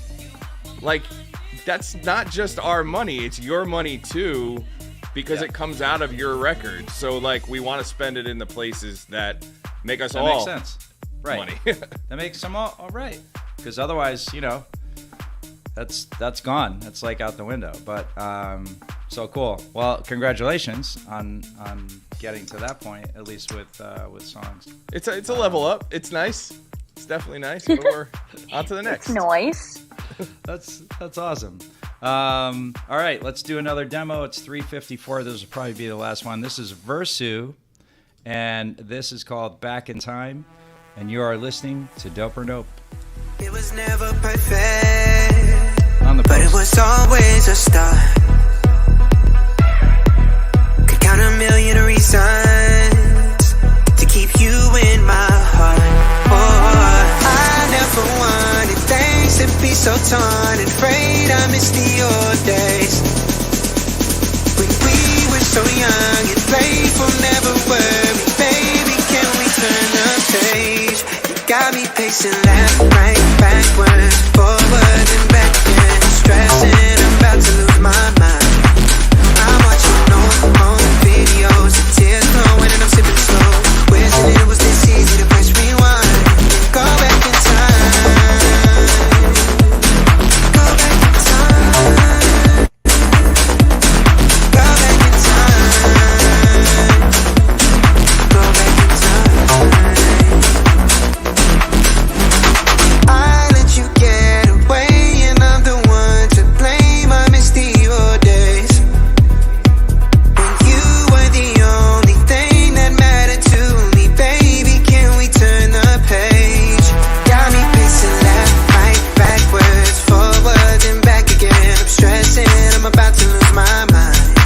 That's not just our money, it's your money too, because it comes out of your record. So we want to spend it in the places that make us all makes sense. Right. Money. That makes them all right. Because otherwise, that's gone. That's out the window. But so cool. Well, congratulations on getting to that point, at least with songs. It's a level up. It's nice. It's definitely nice. But we're on to the next. It's nice. That's awesome. All right, let's do another demo. It's 3:54. This will probably be the last one. This is Versu And this is called Back in Time. And you are listening to Dope or Nope. It was never perfect, On the but it post. was always a start. Could count a million reasons to keep you in my heart. Oh, I never wanted things to be so torn and afraid I missed the old days. When we were so young and playful, never worry, baby, can we turn the page? Got me pacing left, right, backwards, forward and back again. Stressing, I'm about to lose my mind. I'm watching old videos, the tears flowing and I'm sipping slow. Wishing it was this easy to press rewind. Go back in time. Go back in time. Go back in time. Go back in time. I let you get away and I'm the one to blame. I missed the old days when you were the only thing that mattered to me. Baby, can we turn the page? Got me pacing left, right, backwards, forwards and back again. I'm stressing, I'm about to lose my mind.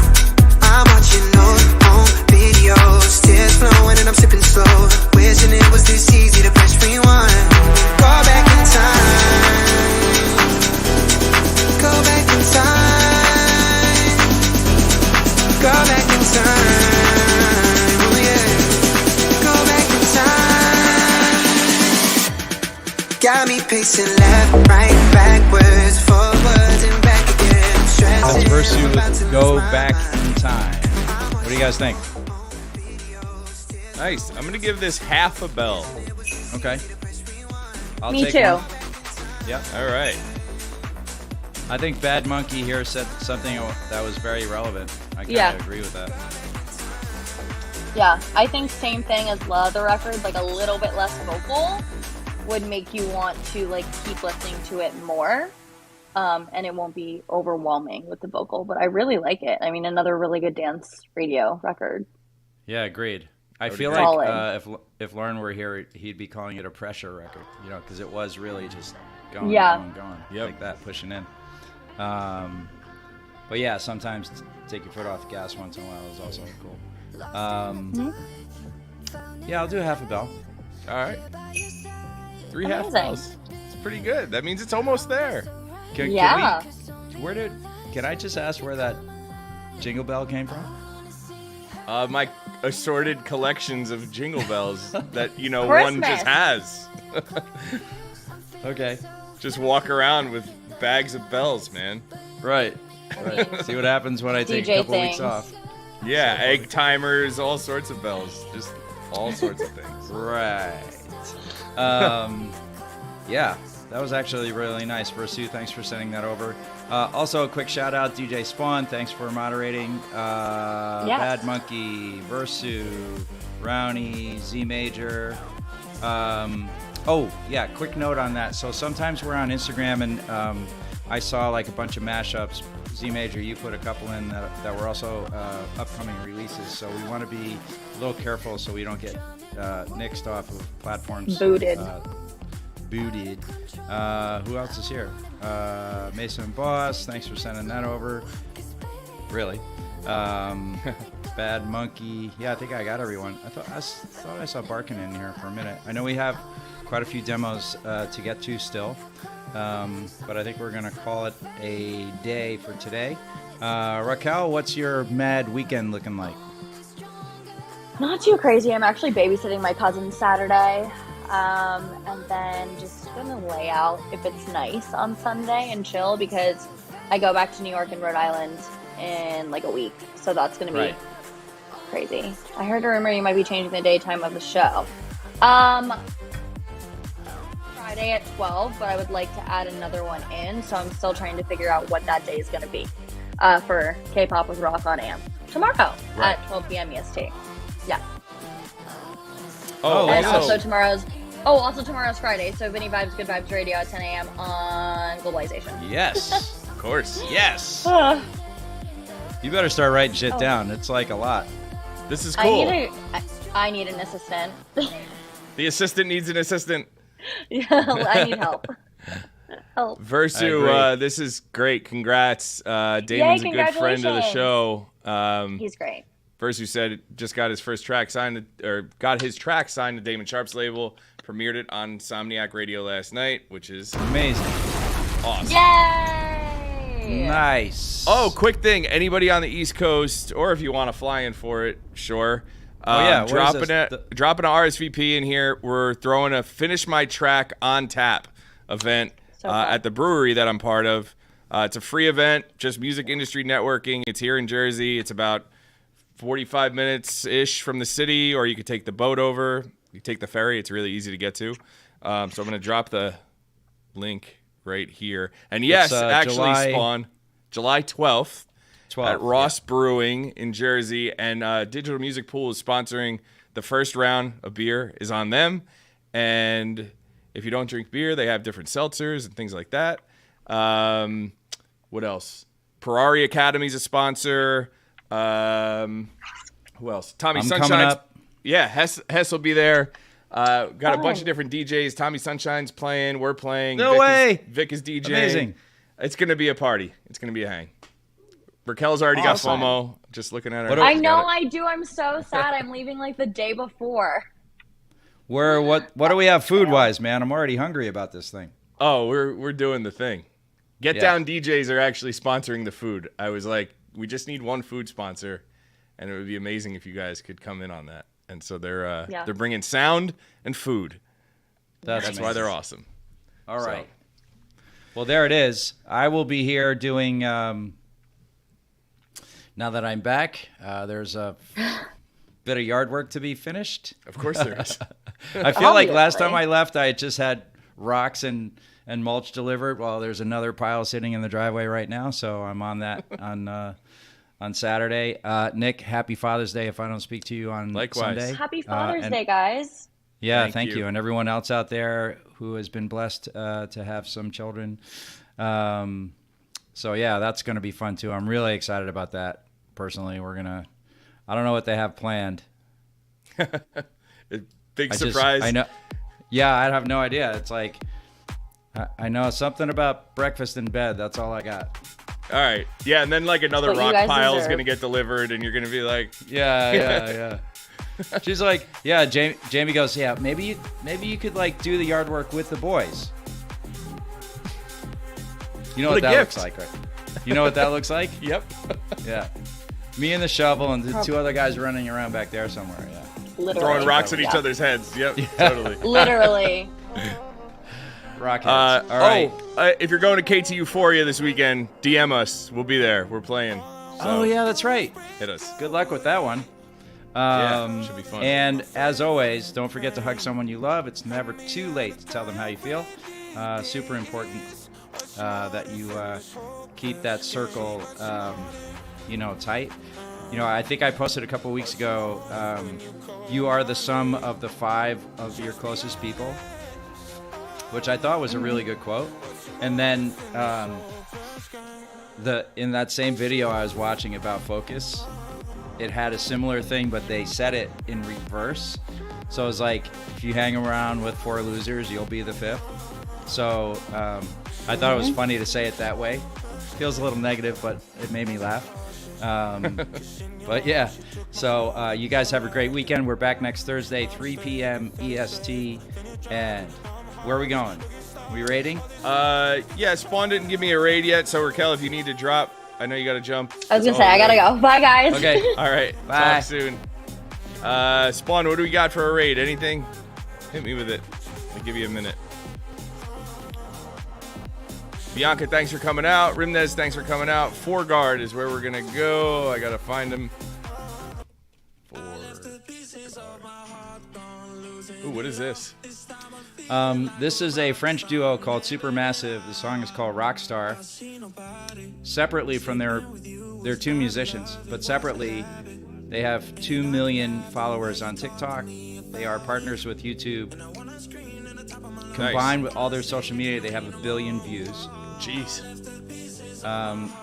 I'm watching old home videos, tears flowing and I'm sipping slow. Wishing it was this easy to press rewind. Go back in time. Go back in time. Go back in time. Oh yeah. Go back in time. Got me pacing left, right, backwards, forwards and back again. I'm stressing. That's Versu I'm about with to Go lose my Back mind. in Time. What do you guys think? Nice. I'm gonna give this half a bell. Okay. I'll Me take too. one. Yep. All right. I think Bad Monkey here said something that was very relevant. I kind of Yeah. agree with that. Yeah, I think same thing as the other record, like a little bit less vocal would make you want to like keep listening to it more. And it won't be overwhelming with the vocal, but I really like it. I mean, another really good dance radio record. Yeah, agreed. I would feel agree. like Solid. if Lauren were here, he'd be calling it a pressure record, you know, because it was really just going, Yeah. going, Yep. like that, pushing in. But yeah, sometimes take your foot off the gas once in a while is also cool. Yeah, I'll do half a bell. All right. 3 half Amazing. bells. It's pretty good. That means it's almost there. Yeah. Can I just ask where that jingle bell came from? My assorted collections of jingle bells that, you know, one just has. Okay. Just walk around with bags of bells, man. Right. See what happens when I take DJ a couple weeks things. off. Yeah, egg timers, all sorts of bells. Just all sorts of things. Right. Yeah, that was actually really nice. Versu, thanks for sending that over. Also, a quick shout out, DJ Spawn, thanks for moderating. Bad Monkey, Versu, Rowney, Z Major. Oh, yeah, quick note on that. So sometimes we're on Instagram and I saw like a bunch of mashups. Z Major, you put a couple in that were also upcoming releases. So we want to be a little careful so we don't get nixed off of platforms. Booted. Booted. Who else is here? Mason Boss, thanks for sending that over. Really? Bad Monkey. Yeah, I think I got everyone. I thought I saw Barkin in here for a minute. I know we have quite a few demos to get to still, but I think we're gonna call it a day for today. Raquel, what's your mad weekend looking like? Not too crazy. I'm actually babysitting my cousin Saturday. And then just gonna lay out if it's nice on Sunday and chill because I go back to New York and Rhode Island in like a week. So that's gonna be crazy. I heard a rumor you might be changing the daytime of the show. Friday at 12, but I would like to add another one in. So I'm still trying to figure out what that day is gonna be for K-Pop with Roth on AMP tomorrow at 12 p.m. EST. Yeah. Oh, And also, also tomorrow's Friday, so Vinny Vibes, Good Vibes Radio at 10 a.m. on Globalization. Yes. of course. Yes. You better start writing shit down. It's like a lot. This is I cool. need to, I need an assistant. The assistant needs an assistant. Yeah, I need help. Help. I Versu, agree. this is great. Congrats. Damon's a good friend of the show. He's great. Versu said just got his first track signed, or got his track signed to Damon Sharp's label. Premiered it on Somniac Radio last night, which is Amazing. awesome. Yay! Nice. Oh, quick thing. Anybody on the East Coast, or if you want to fly in for it, sure. Yeah, where is dropping this? dropping a RSVP in here. We're throwing a Finish My Track on Tap event fun. at the brewery that I'm part of. It's a free event, just music industry networking. It's here in Jersey. It's about 45 minutes-ish from the city, or you could take the boat over. You take the ferry. It's really easy to get to. So I'm going to drop the link right here. And yes, It's, actually, Spawn, July 12th. 12 At Ross Brewing in Jersey, and Digital Music Pool is sponsoring the first round of beer is on them. And if you don't drink beer, they have different seltzers and things like that. What else? Ferrari Academy's a sponsor. Who else? Tommy I'm Sunshine's coming up. Yeah, Hess will be there. Got a Fun. bunch of different DJs. Tommy Sunshine's playing. We're playing. No way. Vic is DJing. Amazing. It's gonna be a party. It's gonna be a hang. Raquel's already Awesome. got FOMO. Just looking at her. What do- I She's know got it. I do. I'm so sad. I'm leaving like the day before. What do we have food wise, man? I'm already hungry about this thing. Oh, we're doing the thing. Get Yeah. Down DJs are actually sponsoring the food. I was like, we just need one food sponsor, and it would be amazing if you guys could come in on that. And so they're bringing sound and food. That's why they're awesome. All right. Well, there it is. I will be here doing. Now that I'm back, there's a bit of yard work to be finished. Of course there is. I feel like last Obviously. time I left, I had just had rocks and mulch delivered. Well, there's another pile sitting in the driveway right now, so I'm on that on Saturday. Nick, happy Father's Day if I don't speak to you on Likewise. Sunday. Happy Father's and- Day, guys. Yeah, Thank thank you. you. And everyone else out there who has been blessed to have some children. So, yeah, that's going to be fun, too. I'm really excited about that, personally. I don't know what they have planned. Big surprise. I know. Yeah, I have no idea. It's like, I know something about breakfast in bed. That's all I got. All right. Yeah, and then like another What you rock guys pile is deserve. going to get delivered, and you're going to be like, Yeah. She's like, yeah, Jamie goes, yeah, maybe you could like do the yard work with the boys. You know What what a that gift. looks like, right? You know what that looks like? yep. Yeah. Me and the shovel and the two other guys running around back there somewhere, yeah. Literally. Throwing rocks at each Yeah. other's heads. Yep, totally. Literally. Rockheads. All right. If you're going to KT Euphoria this weekend, DM us. We'll be there. We're playing. So Oh, yeah, that's right. hit us. Good luck with that one. Yeah, should be fun. And as always, don't forget to hug someone you love. It's never too late to tell them how you feel. Super important that you keep that circle, tight. I think I posted a couple weeks ago, you are the sum of the 5 of your closest people, which I thought was a really good quote. And then in that same video I was watching about focus, it had a similar thing, but they said it in reverse. So it was like, if you hang around with 4 losers, you'll be the 5th. So I thought it was funny to say it that way. Feels a little negative, but it made me laugh. But yeah, so you guys have a great weekend. We're back next Thursday, 3 p.m. EST. And where are we going? We rating? Yeah, Spawn didn't give me a raid yet, so Raquel, if you need to drop, I know you got to jump. I was going That's to say, all I got to right. go. Bye, guys. Okay. All right. Bye. Talk soon. Spawn, what do we got for a raid? Anything? Hit me with it. I'll give you a minute. Bianca, thanks for coming out. Rimnez, thanks for coming out. 4 guard is where we're going to go. I got to find him. 4. Ooh, what is this? This is a French duo called Supermassive. The song is called Rockstar. Separately from they're 2 musicians, but separately they have 2 million followers on TikTok. They are partners with YouTube. Combined with all their social media, they have 1 billion views. Jeez.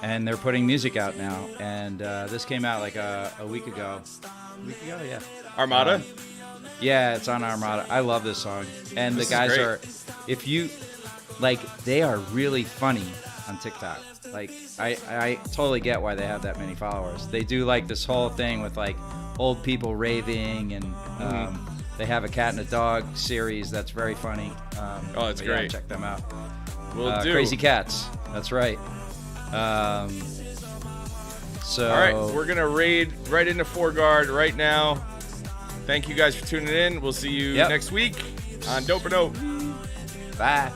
And they're putting music out now. And this came out like a week ago. A week ago, yeah. Armada? Yeah, it's on Armada. I love this song. And This the is guys great. are, if you, like, they are really funny on TikTok. Like, I totally get why they have that many followers. They do, like, this whole thing with, like, old people raving, and they have a cat and a dog series that's very funny. Oh, that's but yeah, great. check them out. Will do. Crazy Cats. That's right. So, All right, we're going to raid right into Foreguard right now. Thank you guys for tuning in. We'll see you Yep. next week on Dope or Dope. bye.